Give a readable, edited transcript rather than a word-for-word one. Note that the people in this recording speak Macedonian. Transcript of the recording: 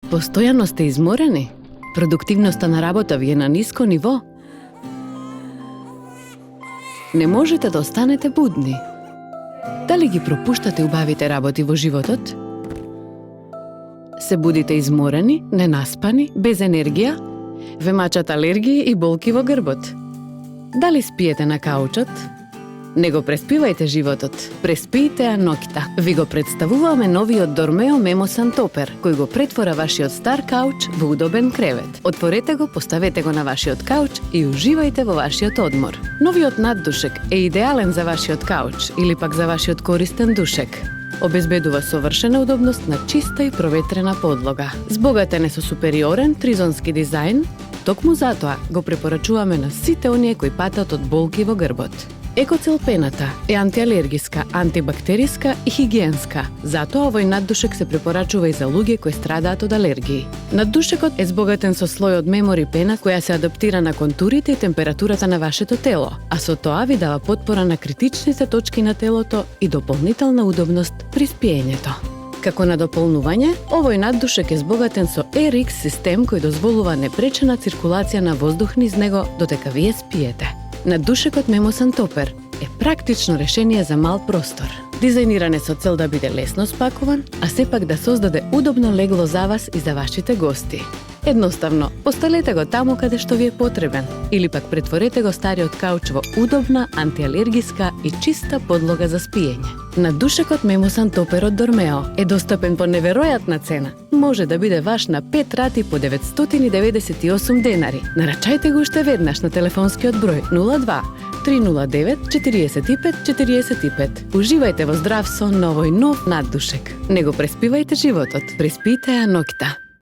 Постојано сте изморени? Продуктивноста на работа ви е на ниско ниво? Не можете да останете будни? Дали ги пропуштате убавите работи во животот? Се будите изморени, ненаспани, без енергија? Ве мачат алергии и болки во грбот? Дали спиете на каучот? Не го преспивајте животот, преспијте ја ноќта. Ви го представуваме новиот Dormeo Memo Santopper, кој го претвора вашиот стар кауч во удобен кревет. Отворете го, поставете го на вашиот кауч и уживајте во вашиот одмор. Новиот наддушек е идеален за вашиот кауч или пак за вашиот користен душек. Обезбедува совршена удобност на чиста и проветрена подлога. Збогатен е со супериорен тризонски дизајн, токму затоа го препорачуваме на сите оние кои патат од болки во грбот. Екоцел пената е антиалергиска, антибактериска и хигиенска. Затоа овој наддушек се препорачува и за луѓе кои страдаат од алергии. Наддушекот е збогатен со слој од мемори пена која се адаптира на контурите и температурата на вашето тело, а со тоа ви дава потпора на критичните точки на телото и дополнителна удобност при спиењето. Како надополнување, овој наддушек е збогатен со AirX систем кој дозволува непречена циркулација на воздух низ него додека вие спиете. Наддушекот Memo Santopper е практично решение за мал простор. Дизајниран е со цел да биде лесно спакуван, а сепак да создаде удобно легло за вас и за вашите гости. Едноставно, поставете го таму каде што ви е потребен, или пак претворете го стариот кауч во удобна, антиалергиска и чиста подлога за спиење. Наддушекот Memo Santopper од Dormeo е достапен по неверојатна цена. Може да биде ваш на 5 рати по 998 денари. Нарачајте го уште веднаш на телефонскиот број 02 309 45 45. Уживајте во здрав сон на овој нов наддушек. Не го преспивајте животот, преспијте ја ноќта.